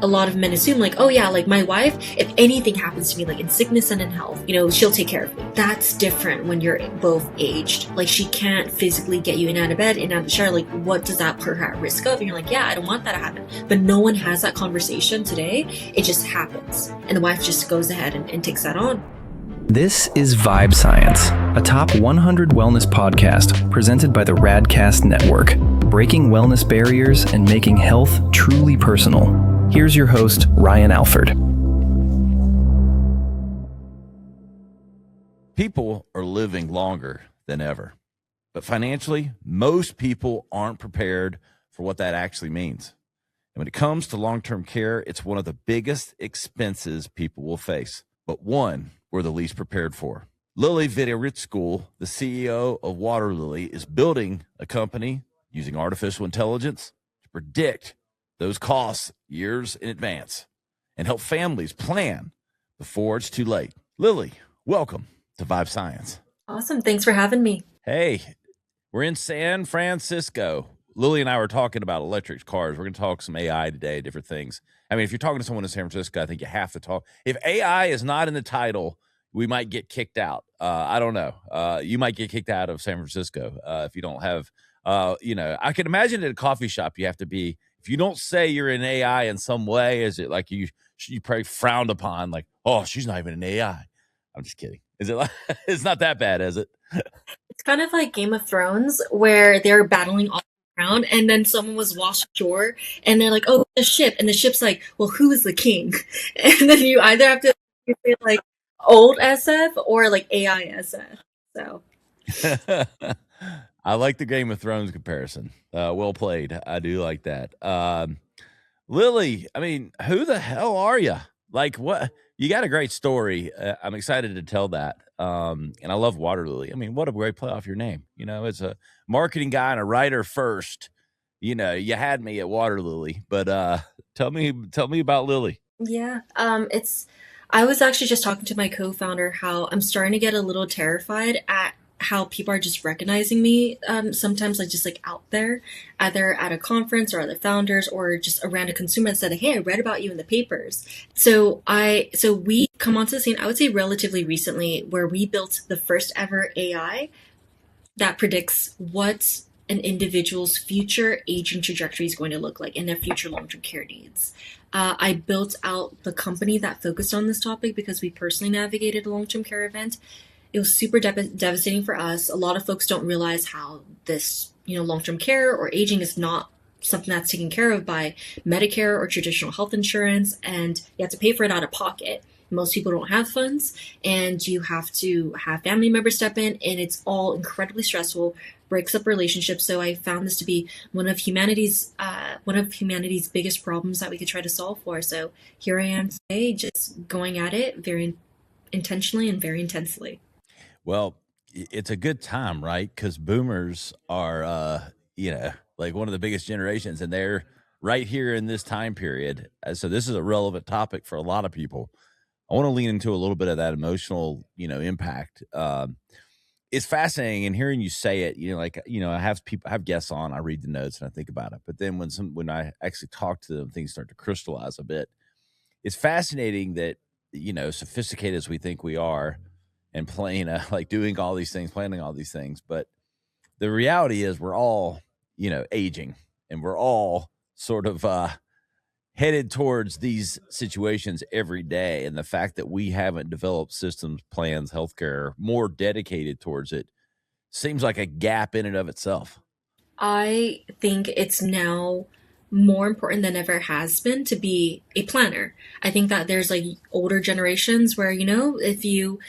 a lot of men assume like, oh yeah, like my wife, if anything happens to me, like in sickness and in health, she'll take care of me. That's different when you're both aged. Like she can't physically get you in and out of bed, in and out of the shower. Like what does that put her at risk of? And you're like, yeah, I don't want that to happen. But no one has that conversation today. It just happens. And the wife just goes ahead and takes that on. This is Vibe Science, a top 100 wellness podcast presented by the Radcast Network, breaking wellness barriers and making health truly personal. Here's your host, Ryan Alford. People are living longer than ever, but financially, most people aren't prepared for what that actually means. And when it comes to long-term care, it's one of the biggest expenses people will face, but one we're the least prepared for. Lily Vittayarukskul, the CEO of Waterlily, is building a company using artificial intelligence to predict those costs years in advance and help families plan before it's too late. Lily, welcome to Vibe Science. Awesome. Thanks for having me. Hey, we're in San Francisco. Lily and I were talking about electric cars. We're going to talk some AI today, different things. I mean, if you're talking to someone in San Francisco, I think you have to talk. If AI is not in the title, we might get kicked out. I don't know. You might get kicked out of San Francisco if you don't have, I can imagine at a coffee shop you have to be, if you don't say you're in AI in some way, is it like you probably frowned upon, like, oh, she's not even an AI. I'm just kidding. Is it like, it's not that bad, is it? It's kind of like Game of Thrones where they're battling all around and then someone was washed ashore and they're like, oh, the ship. And the ship's like, well, who is the king? And then you either have to say like old SF or like AI SF. So I like the Game of Thrones comparison. Well played. I do like that. Lily, I mean, who the hell are you? Like what? You got a great story. I'm excited to tell that. And I love Waterlily. I mean, what a great play off your name. As a marketing guy and a writer first, you had me at Waterlily, but tell me about Lily. Yeah. I was actually just talking to my co-founder how I'm starting to get a little terrified at how people are just recognizing me sometimes like just like out there, either at a conference or other founders or just a random consumer that said, hey, I read about you in the papers. So we come onto the scene, I would say relatively recently, where we built the first ever AI that predicts what an individual's future aging trajectory is going to look like and their future long-term care needs. I built out the company that focused on this topic because we personally navigated a long-term care event. It was super devastating for us. A lot of folks don't realize how this, long-term care or aging is not something that's taken care of by Medicare or traditional health insurance, and you have to pay for it out of pocket. Most people don't have funds, and you have to have family members step in, and it's all incredibly stressful, breaks up relationships. So I found this to be one of humanity's biggest problems that we could try to solve for. So here I am today, just going at it very intentionally and very intensely. Well, it's a good time, right? Because boomers are, like one of the biggest generations, and they're right here in this time period. So this is a relevant topic for a lot of people. I want to lean into a little bit of that emotional, impact. It's fascinating, and hearing you say it, I have guests on, I read the notes and I think about it. But then when I actually talk to them, things start to crystallize a bit. It's fascinating that, sophisticated as we think we are, and playing, doing all these things, planning all these things. But the reality is we're all, aging, and we're all sort of headed towards these situations every day. And the fact that we haven't developed systems, plans, healthcare more dedicated towards it seems like a gap in and of itself. I think it's now more important than ever has been to be a planner. I think that there's like older generations where, if you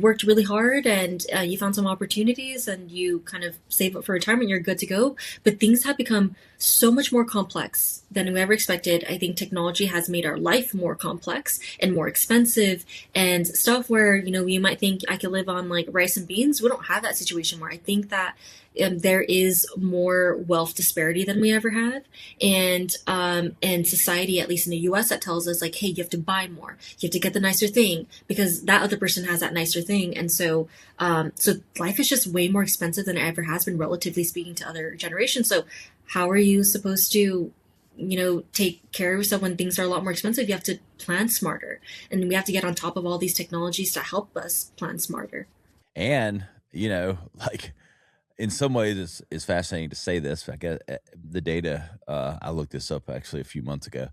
worked really hard and you found some opportunities and you kind of save up for retirement, you're good to go. But things have become so much more complex than we ever expected. I think technology has made our life more complex and more expensive, and stuff where, you might think I could live on like rice and beans. We don't have that situation where I think that there is more wealth disparity than we ever have. And society, at least in the US, that tells us like, hey, you have to buy more. You have to get the nicer thing because that other person has that nicer thing. And so life is just way more expensive than it ever has been, relatively speaking, to other generations. So how are you supposed to take care of yourself when things are a lot more expensive. You have to plan smarter, and we have to get on top of all these technologies to help us plan smarter. And, like in some ways it's fascinating to say this. I get the data. I looked this up actually a few months ago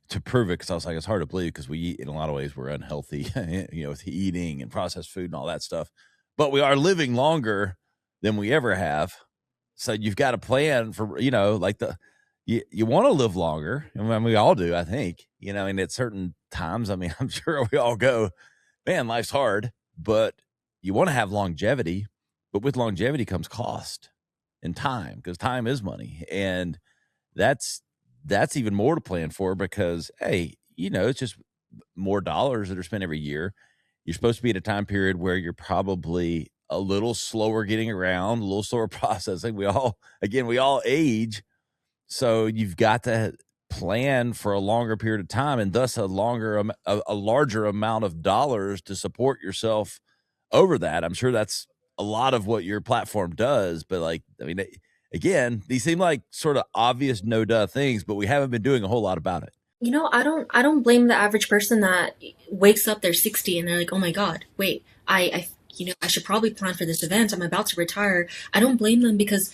to prove it because I was like, it's hard to believe because we eat in a lot of ways we're unhealthy, with eating and processed food and all that stuff. But we are living longer than we ever have. So you've got to plan for, like you want to live longer. I mean, we all do, I think, and at certain times, I mean, I'm sure we all go, man, life's hard, but you want to have longevity. But with longevity comes cost and time, because time is money. And that's even more to plan for because, hey, it's just more dollars that are spent every year. You're supposed to be at a time period where you're probably a little slower getting around, a little slower processing. We all age. So you've got to plan for a longer period of time and thus a larger amount of dollars to support yourself over that. I'm sure that's a lot of what your platform does, but again, these seem like sort of obvious no duh things, but we haven't been doing a whole lot about it. I don't blame the average person that wakes up, they're 60 and they're like, "Oh my god, wait, I should probably plan for this event. I'm about to retire." I don't blame them because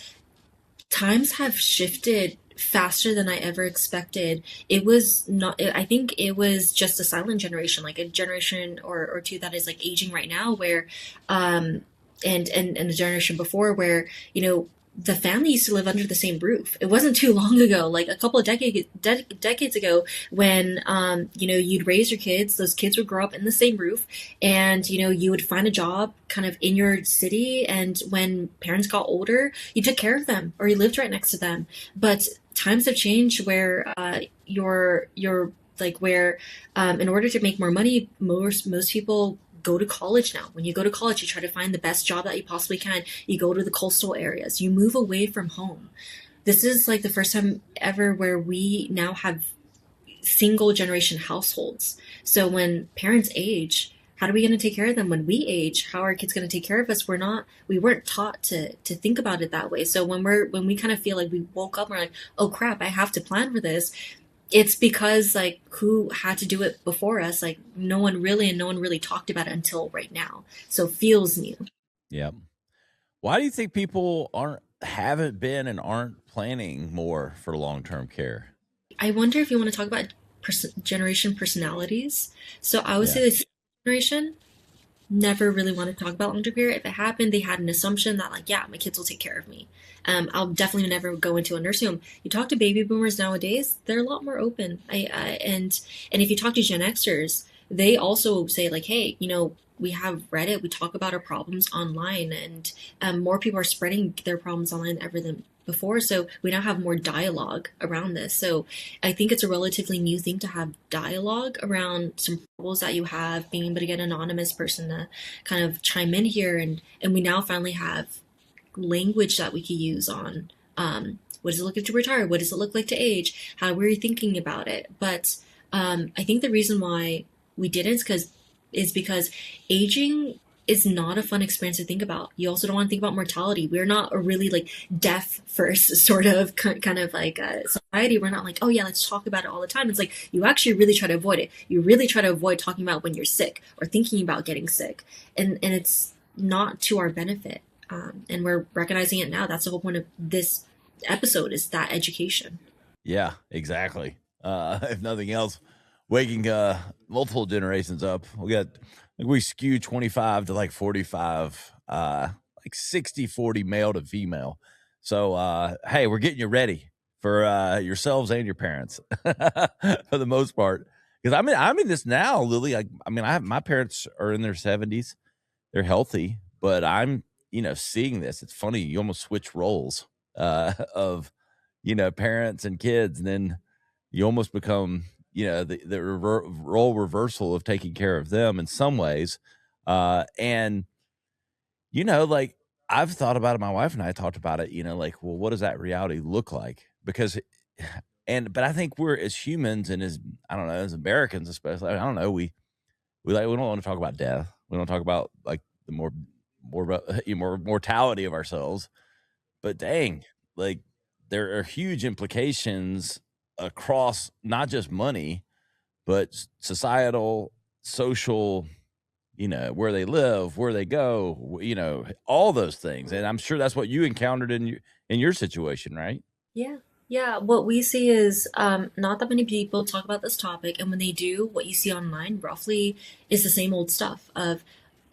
times have shifted faster than I ever expected. It was not, I think it was just a silent generation, like a generation or two that is like aging right now, where, and the generation before where, the family used to live under the same roof. It wasn't too long ago, like a couple of decades ago, when you'd raise your kids. Those kids would grow up in the same roof, and you would find a job kind of in your city. And when parents got older, you took care of them or you lived right next to them. But times have changed where you're like where in order to make more money, most people go to college now. When you go to college, you try to find the best job that you possibly can. You go to the coastal areas. You move away from home. This is like the first time ever where we now have single generation households. So when parents age, how are we going to take care of them when we age? How are our kids going to take care of us? We weren't taught to think about it that way. So when we kind of feel like we woke up and we're like, oh crap, I have to plan for this. It's because like who had to do it before us? Like no one really talked about it until right now. So it feels new. Yeah. Why do you think people haven't been and aren't planning more for long-term care? I wonder if you want to talk about generation personalities. So I would Yeah. say this generation never really want to talk about long-term care. If it happened, they had an assumption that like, yeah, my kids will take care of me. I'll definitely never go into a nursing home. You talk to baby boomers nowadays, they're a lot more open. And if you talk to Gen Xers, they also say like, hey, we have Reddit, we talk about our problems online, and more people are spreading their problems online ever than before. So we now have more dialogue around this. So I think it's a relatively new thing to have dialogue around some problems that you have, being able to get an anonymous person to kind of chime in here. And we now finally have language that we can use on what does it look like to retire? What does it look like to age? How were you thinking about it? But I think the reason why we didn't is because aging is not a fun experience to think about. You also don't want to think about mortality. We're not a really like death first sort of kind of like society. We're not like, oh yeah, let's talk about it all the time. It's like you actually really try to avoid it. You really try to avoid talking about when you're sick or thinking about getting sick, and it's not to our benefit. And we're recognizing it now. That's the whole point of this episode, is that education. Yeah, exactly. If nothing else, waking multiple generations up. We skew 25 to like 45, like 60-40 male to female. So hey, we're getting you ready for yourselves and your parents for the most part. Because I'm in this now, Lily. My parents are in their 70s. They're healthy, but I'm seeing this. It's funny. You almost switch roles of parents and kids, and then you almost become the role reversal of taking care of them in some ways. And like I've thought about it, my wife and I talked about it, like, well, what does that reality look like? Because but I think we're, as humans and as, I don't know, as Americans especially, I don't know, we don't want to talk about death. We don't talk about like the more mortality of ourselves. But dang, like there are huge implications across not just money, but societal, social, where they live, where they go, all those things. And I'm sure that's what you encountered in your situation, right? Yeah. Yeah. What we see is not that many people talk about this topic. And when they do, what you see online roughly is the same old stuff of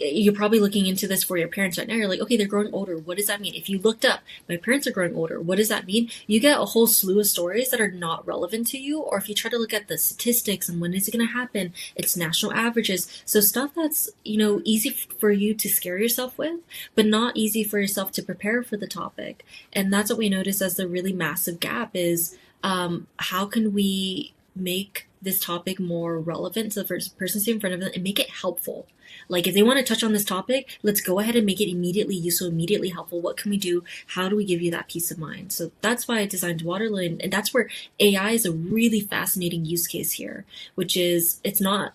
you're probably looking into this for your parents right now. You're like, okay, they're growing older. What does that mean? If you looked up, my parents are growing older. What does that mean? You get a whole slew of stories that are not relevant to you. Or if you try to look at the statistics and when is it going to happen, it's national averages. So stuff that's, easy for you to scare yourself with, but not easy for yourself to prepare for the topic. And that's what we notice as the really massive gap is how can we make this topic more relevant to the first person sitting in front of them and make it helpful. Like if they want to touch on this topic, let's go ahead and make it immediately useful, immediately helpful. What can we do? How do we give you that peace of mind? So that's why I designed Waterlily, and that's where AI is a really fascinating use case here, which is it's not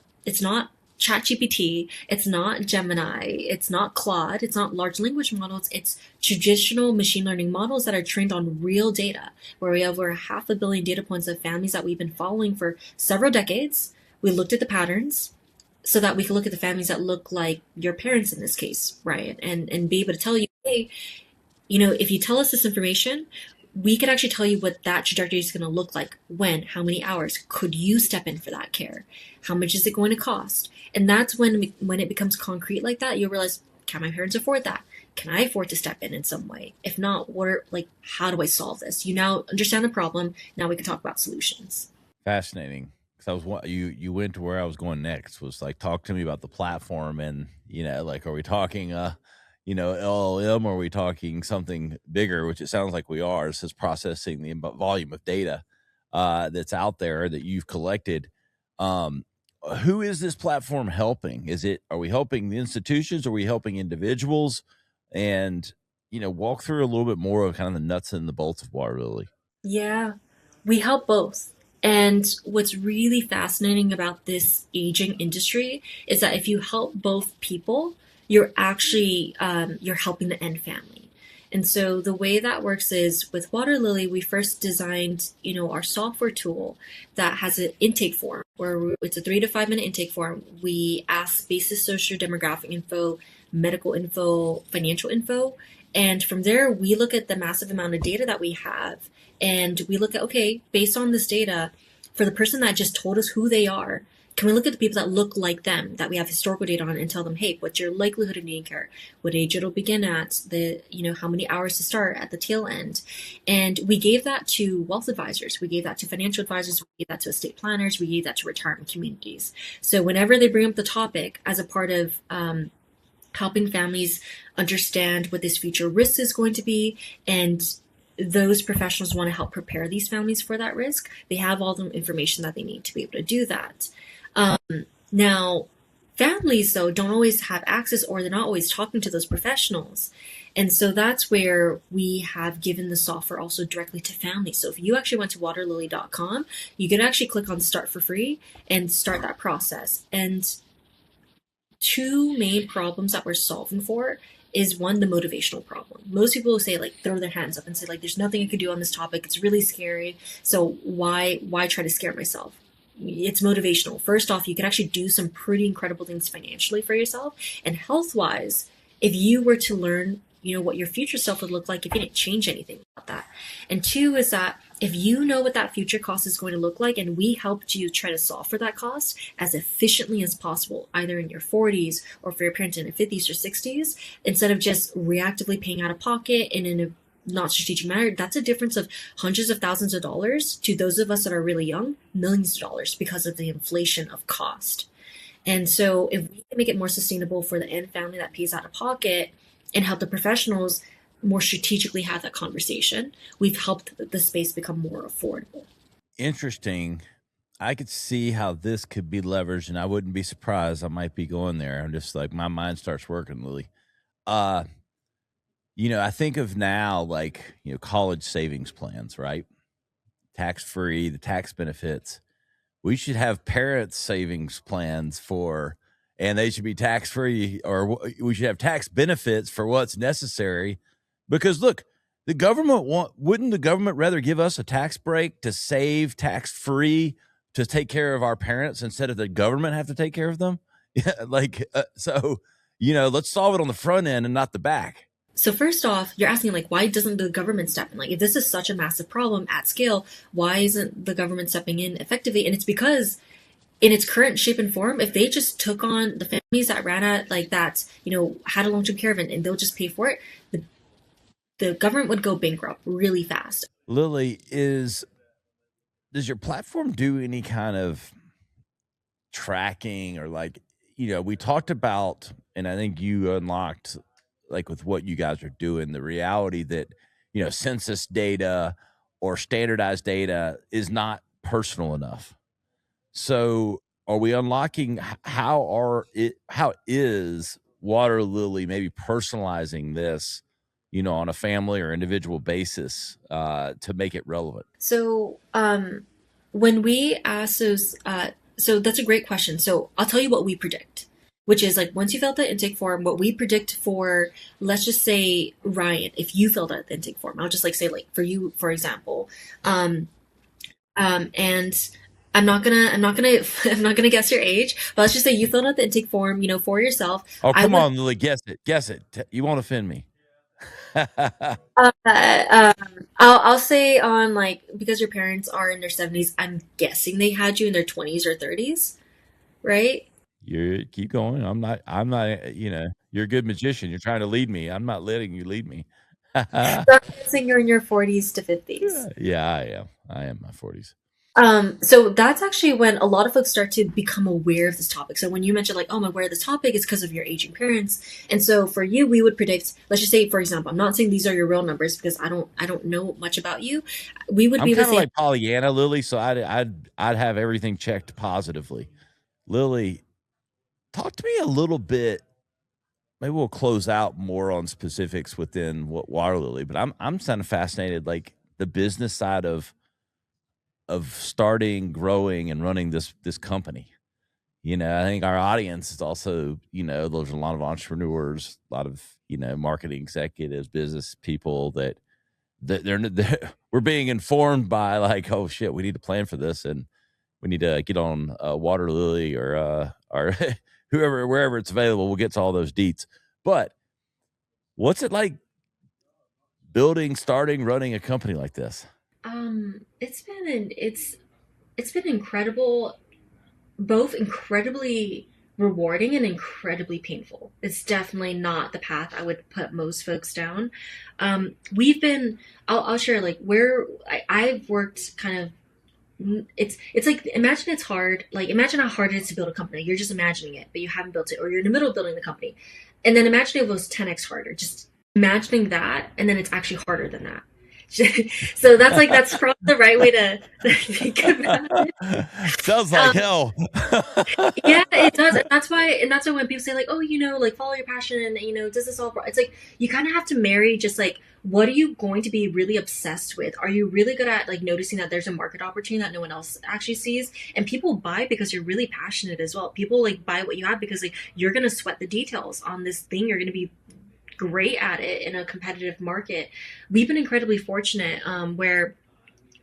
ChatGPT, it's not Gemini, it's not Claude, it's not large language models, it's traditional machine learning models that are trained on real data, where we have over 500 million data points of families that we've been following for several decades. We looked at the patterns so that we can look at the families that look like your parents in this case, right? And be able to tell you, hey, if you tell us this information, we could actually tell you what that trajectory is going to look like. When, how many hours could you step in for that care? How much is it going to cost? And that's when it becomes concrete like that, you'll realize, can my parents afford that? Can I afford to step in some way? If not, how do I solve this? You now understand the problem. Now we can talk about solutions. Fascinating. Because you went to where I was going next, was like, talk to me about the platform. And like, are we talking LLM, or are we talking something bigger, which it sounds like we are? This is processing the volume of data that's out there that you've collected. Who is this platform helping? Are we helping the institutions? Are we helping individuals? And walk through a little bit more of kind of the nuts and the bolts of Waterlily. Yeah, we help both. And what's really fascinating about this aging industry is that if you help both people, you're helping the end family. And so the way that works is with Waterlily, we first designed, our software tool that has an intake form where it's a 3 to 5 minute intake form. We ask basic social demographic info, medical info, financial info. And from there, we look at the massive amount of data that we have. And we look at, okay, based on this data, for the person that just told us who they are, can we look at the people that look like them that we have historical data on and tell them, hey, what's your likelihood of needing care? What age it'll begin at? How many hours to start at the tail end? And we gave that to wealth advisors. We gave that to financial advisors. We gave that to estate planners. We gave that to retirement communities. So whenever they bring up the topic as a part of helping families understand what this future risk is going to be, and those professionals want to help prepare these families for that risk, they have all the information that they need to be able to do that. Now, families, though, don't always have access, or they're not always talking to those professionals. And so that's where we have given the software also directly to families. So if you actually went to waterlily.com, you can actually click on start for free and start that process. And two main problems that we're solving for is one, the motivational problem. Most people will say, like, throw their hands up and say, like, there's nothing I could do on this topic. It's really scary. So why try to scare myself? It's motivational. First off, you can actually do some pretty incredible things financially for yourself and health wise. If you were to learn, what your future self would look like if you didn't change anything about that. And two is that if you know what that future cost is going to look like, and we helped you try to solve for that cost as efficiently as possible, either in your 40s or for your parents in their 50s or 60s, instead of just reactively paying out of pocket and in a not strategic manner, that's a difference of hundreds of thousands of dollars to those of us that are really young, millions of dollars because of the inflation of cost. And so if we can make it more sustainable for the end family that pays out of pocket and help the professionals more strategically have that conversation, we've helped the space become more affordable. Interesting. I could see how this could be leveraged, and I wouldn't be surprised. I might be going there. I'm just like, my mind starts working, Lily. I think of now, like, college savings plans, right? Tax free, the tax benefits. We should have parents' savings plans and they should be tax free, or we should have tax benefits for what's necessary. Because look, the wouldn't the government rather give us a tax break to save tax free to take care of our parents instead of the government have to take care of them? Yeah, so let's solve it on the front end and not the back. So first off, you're asking like, why doesn't the government step in? Like, if this is such a massive problem at scale, why isn't the government stepping in effectively? And it's because in its current shape and form, if they just took on the families that ran at like that, had a long-term care event and they'll just pay for it, the government would go bankrupt really fast. Lily, does your platform do any kind of tracking or we talked about, and I think you unlocked like with what you guys are doing, the reality that, census data or standardized data is not personal enough. So are we unlocking how is Waterlily maybe personalizing this, on a family or individual basis to make it relevant? So when we ask those, so that's a great question. So I'll tell you what we predict, which is like once you filled the intake form, what we predict for, let's just say Ryan, if you filled out the intake form, I'll just like say like for you, for example, and I'm not gonna, I'm not gonna, I'm not gonna guess your age, but let's just say you filled out the intake form, for yourself. Oh, come on, Lily, guess it. You won't offend me. I'll say on like because your parents are in their 70s, I'm guessing they had you in their 20s or 30s, right? You keep going. I'm not. You're a good magician. You're trying to lead me. I'm not letting you lead me. So I'm guessing you're in your 40s to 50s. Yeah, I am. I am my 40s. So that's actually when a lot of folks start to become aware of this topic. So when you mentioned like, oh, I'm aware of this topic, it's because of your aging parents. And so for you, we would predict, let's just say, for example, I'm not saying these are your real numbers because I don't know much about you. We would I'm be able kind to of say, like Pollyanna, Lily. So I'd have everything checked positively. Lily, talk to me a little bit. Maybe we'll close out more on specifics within what Waterlily, but I'm kind of fascinated, like the business side of starting, growing, and running this company. I think our audience is also, there's a lot of entrepreneurs, a lot of, marketing executives, business people that we're being informed by like, oh shit, we need to plan for this and we need to get on Waterlily or whoever, wherever it's available. We'll get to all those deets. But what's it like starting, running a company like this? it's been incredible, both incredibly rewarding and incredibly painful. It's definitely not the path I would put most folks down. We've been, I'll share like where I've worked kind of. It's like imagine it's hard. Like imagine how hard it is to build a company. You're just imagining it, but you haven't built it, or you're in the middle of building the company, and then imagine it was 10x harder. Just imagining that, and then it's actually harder than that. So that's probably the right way to think about it. Sounds like hell. Yeah, it does, and that's why when people say like, oh, like follow your passion, and does this all? It's like you kind of have to marry just like what are you going to be really obsessed with? Are you really good at like noticing that there's a market opportunity that no one else actually sees, and people buy because you're really passionate as well. People like buy what you have because like you're gonna sweat the details on this thing. You're gonna be great at it in a competitive market. We've been incredibly fortunate where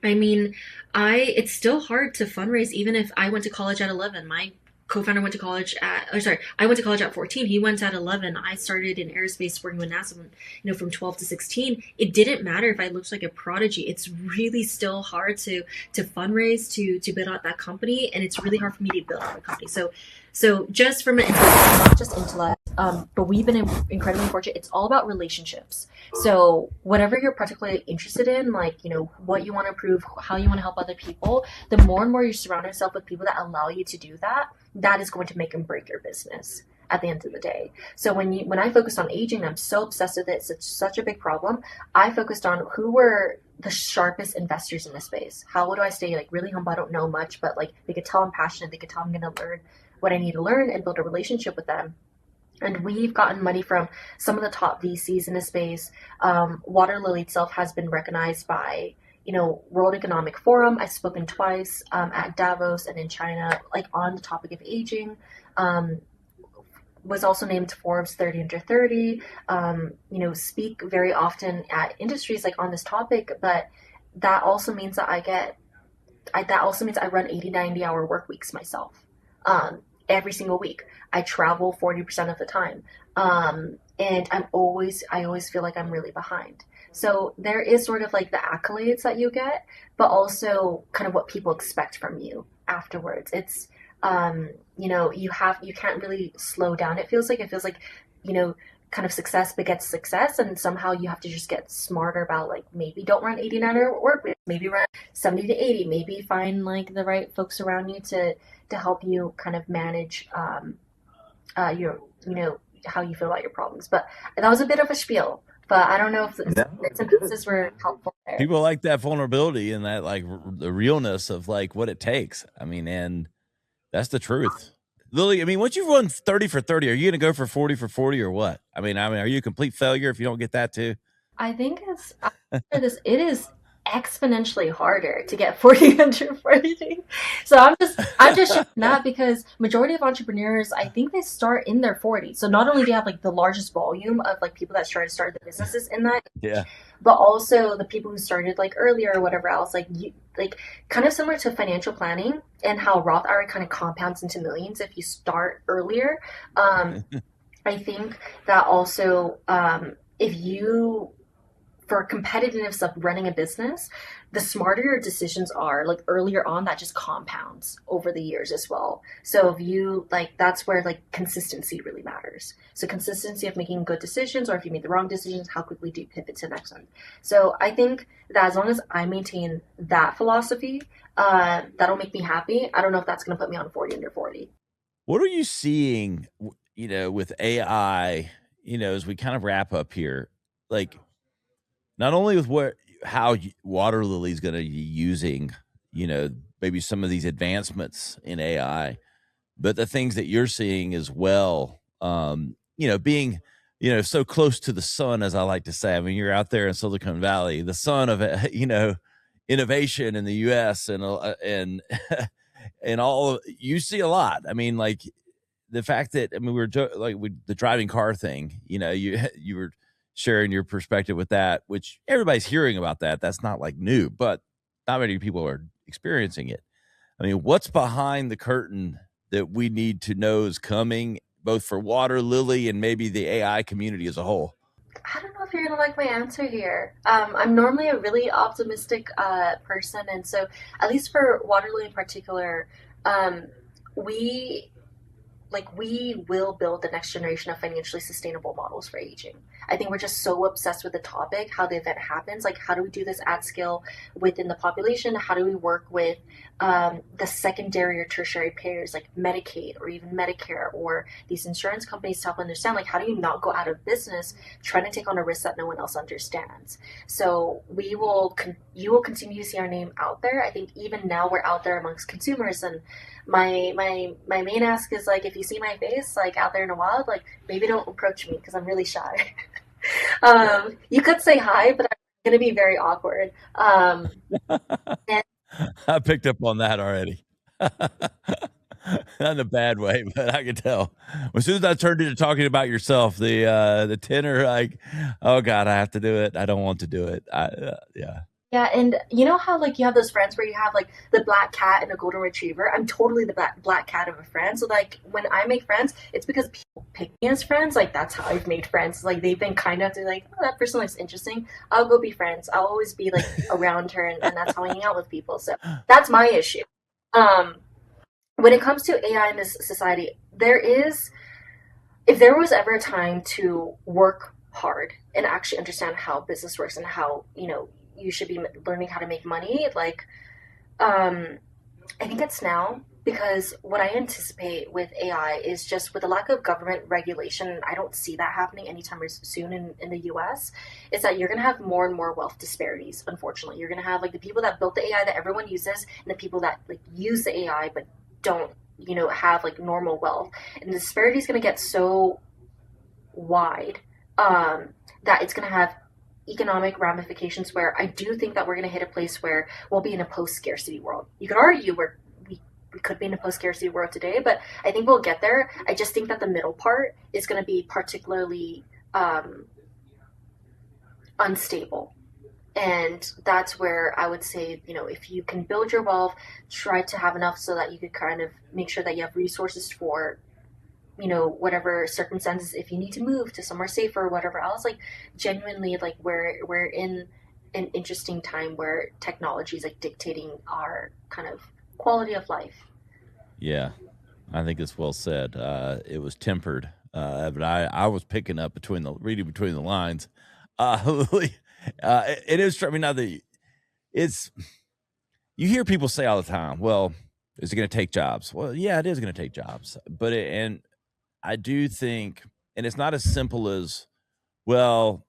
I mean, it's still hard to fundraise even if I went to college at 11. My co-founder went to college at, oh, sorry, I went to college at 14. He went at 11. I started in aerospace working with NASA, from 12 to 16. It didn't matter if I looked like a prodigy. It's really still hard to fundraise, to build out that company. And it's really hard for me to build out a company. So just from an intellect, not just intellect, but we've been incredibly fortunate. It's all about relationships. So whatever you're particularly interested in, like, what you want to improve, how you want to help other people, the more and more you surround yourself with people that allow you to do that, that is going to make and break your business at the end of the day. So when I focused on aging, I'm so obsessed with it. It's such a big problem. I focused on who were the sharpest investors in this space. How do I stay like really humble? I don't know much, but like they could tell I'm passionate. They could tell I'm going to learn what I need to learn and build a relationship with them. And we've gotten money from some of the top VCs in the space. Waterlily itself has been recognized by, World Economic Forum. I've spoken twice at Davos and in China, like on the topic of aging. was also named Forbes 30 under 30. Speak very often at industries like on this topic, but that also means that that also means I run 80, 90 hour work weeks myself. Every single week. I travel 40% of the time. And I always feel like I'm really behind. So there is sort of like the accolades that you get, but also kind of what people expect from you afterwards. It's, you can't really slow down. It feels like, you know, kind of success begets success. And somehow you have to just get smarter about like, maybe don't run 89-hour work weeks, maybe run 70 to 80, maybe find like the right folks around you to help you kind of manage, your, how you feel about your problems. But that was a bit of a spiel. But I don't know if bits and pieces were helpful there. People like that vulnerability and that like the realness of like what it takes. I mean, and that's the truth. Lily, I mean, once you've run 30 for 30, are you going to go for 40 for 40 or what? Are you a complete failure if you don't get that too? I think it's after this. It is exponentially harder to get 40 under 40. So I'm just showing that because majority of entrepreneurs, I think they start in their 40s. So not only do you have like the largest volume of like people that started the businesses in that, Yeah. but also the people who started like earlier or whatever else, like kind of similar to financial planning and how Roth IRA kind of compounds into millions if you start earlier. I think that also, if you for competitiveness of running a business, the smarter your decisions are, like earlier on, that just compounds over the years as well. So if you like, that's where like consistency really matters. So consistency of making good decisions, or if you made the wrong decisions, how quickly do you pivot to the next one? So I think that as long as I maintain that philosophy, that'll make me happy. I don't know if that's going to put me on 40 under 40. What are you seeing, with AI, as we kind of wrap up here, like not only with how Waterlily is going to be using, maybe some of these advancements in AI, but the things that you're seeing as well, being, so close to the sun, as I like to say. I mean, you're out there in Silicon Valley, the sun of, innovation in the US and and all you see a lot. I mean, like the fact that, I mean, the driving car thing, you were sharing your perspective with that, which everybody's hearing about that. That's not like new, but not many people are experiencing it. I mean, what's behind the curtain that we need to know is coming, both for Waterlily and maybe the AI community as a whole? I don't know if you're gonna like my answer here. I'm normally a really optimistic person, and so at least for Waterloo in particular, we we will build the next generation of financially sustainable models for aging. I think we're just so obsessed with the topic, how the event happens, like how do we do this at scale within the population? How do we work with the secondary or tertiary payers like Medicaid or even Medicare or these insurance companies to help understand like how do you not go out of business trying to take on a risk that no one else understands. So you will continue to see our name out there. I think even now we're out there amongst consumers, and my main ask is like if you see my face like out there in the wild, like maybe don't approach me because I'm really shy. You could say hi, but I'm gonna be very awkward. And I picked up on that already. Not in a bad way, but I could tell. As soon as I turned into talking about yourself, the tenor, like, oh God, I have to do it. I don't want to do it. Yeah. yeah, and you know how like you have those friends where you have like the black cat and a golden retriever? I'm totally the black cat of a friend. So like when I make friends, it's because people pick me as friends. Like that's how I've made friends. Like they've been kind enough to like, oh, that person looks interesting. I'll go be friends. I'll always be like around her, and that's how I hang out with people. So that's my issue. Um, when it comes to AI in this society, if there was ever a time to work hard and actually understand how business works and how, you should be learning how to make money, like, I think it's now, because what I anticipate with AI is just with the lack of government regulation, I don't see that happening anytime soon in the US, is that you're going to have more and more wealth disparities, unfortunately. You're going to have like the people that built the AI that everyone uses and the people that like use the AI but don't, have like normal wealth. And the disparity is going to get so wide that it's going to have economic ramifications where I do think that we're going to hit a place where we'll be in a post-scarcity world. You could argue we we could be in a post-scarcity world today, but I think we'll get there. I just think that the middle part is going to be particularly unstable. And that's where I would say, if you can build your wealth, try to have enough so that you could kind of make sure that you have resources for, whatever circumstances, if you need to move to somewhere safer or whatever else. Like, genuinely, like, we're in an interesting time where technology is like dictating our kind of quality of life. Yeah, I think it's well said. It was tempered, but I was picking up reading between the lines. It is. I mean, now it's, you hear people say all the time, well, is it going to take jobs? Well, yeah, it is going to take jobs, but and I do think, and it's not as simple as, well,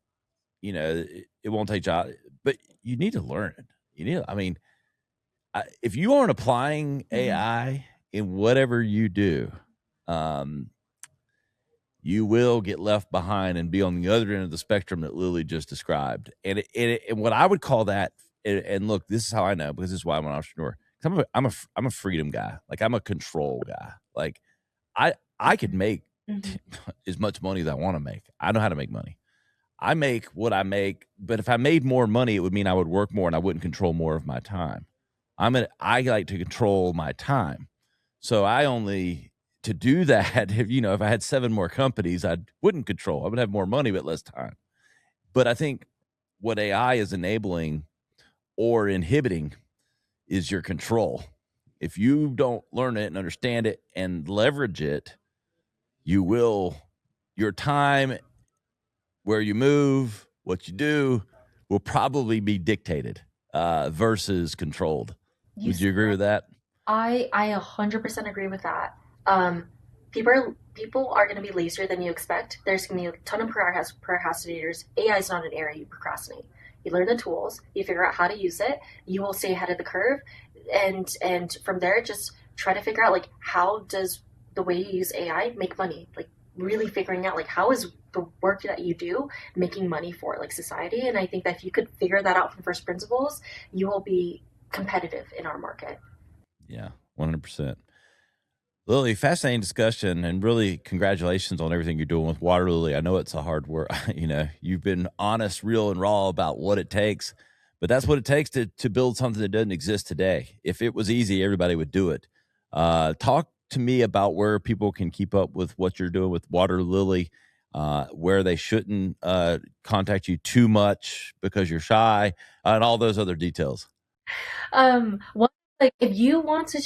it won't take jobs, but you need to learn it. I mean, if you aren't applying AI in whatever you do, you will get left behind and be on the other end of the spectrum that Lily just described. And what I would call that, and look, this is how I know, because this is why I'm an entrepreneur. I'm a freedom guy. Like, I'm a control guy. Like, I could make as much money as I want to make. I know how to make money. I make what I make, but if I made more money, it would mean I would work more and I wouldn't control more of my time. I like to control my time. So to do that, if I had 7 more companies, I wouldn't control. I would have more money, but less time. But I think what AI is enabling or inhibiting is your control. If you don't learn it and understand it and leverage it, your time, where you move, what you do, will probably be dictated versus controlled. Would you agree with that? I 100% agree with that. People are going to be lazier than you expect. There's going to be a ton of procrastinators. AI is not an area you procrastinate. You learn the tools, you figure out how to use it, you will stay ahead of the curve, and from there, just try to figure out, like, how does the way you use AI make money? Like, really figuring out, like, how is the work that you do making money for, like, society? And I think that if you could figure that out from first principles, you will be competitive in our market. Yeah, 100%. Lily, fascinating discussion, and really congratulations on everything you're doing with Waterlily. I know it's a hard work. You've been honest, real, and raw about what it takes, but that's what it takes to build something that doesn't exist today. If it was easy, everybody would do it. Talk to me about where people can keep up with what you're doing with Waterlily, where they shouldn't contact you too much because you're shy, and all those other details. If you want to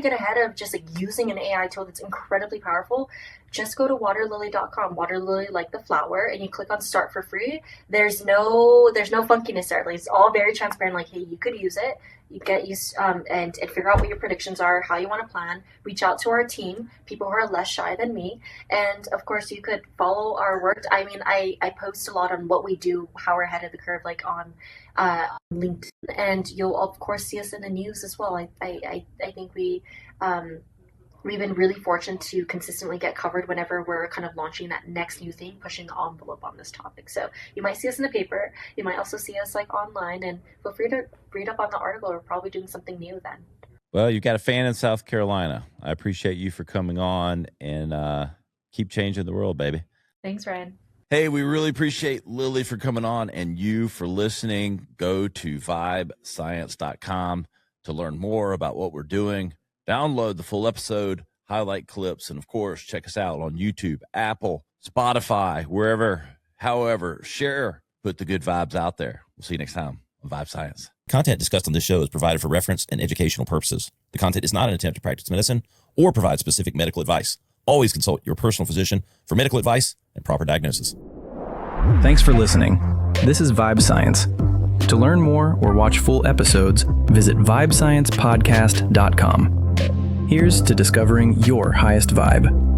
get ahead of just, like, using an AI tool that's incredibly powerful, just go to waterlily.com, waterlily like the flower, and you click on start for free. There's no funkiness there. Like, it's all very transparent. Like, hey, you could use it. You get used and figure out what your predictions are, how you want to plan. Reach out to our team, people who are less shy than me, and of course you could follow our work. I mean, I post a lot on what we do, how we're ahead of the curve, like on LinkedIn, and you'll of course see us in the news as well. I think we've been really fortunate to consistently get covered whenever we're kind of launching that next new thing, pushing the envelope on this topic. So you might see us in the paper. You might also see us, like, online, and feel free to read up on the article. We're probably doing something new then. Well, you've got a fan in South Carolina. I appreciate you for coming on, and keep changing the world, baby. Thanks, Ryan. Hey, we really appreciate Lily for coming on and you for listening. Go to vibescience.com to learn more about what we're doing. Download the full episode, highlight clips, and of course, check us out on YouTube, Apple, Spotify, wherever, however. Share, put the good vibes out there. We'll see you next time on Vibe Science. Content discussed on this show is provided for reference and educational purposes. The content is not an attempt to practice medicine or provide specific medical advice. Always consult your personal physician for medical advice and proper diagnosis. Thanks for listening. This is Vibe Science. To learn more or watch full episodes, visit vibesciencepodcast.com. Here's to discovering your highest vibe.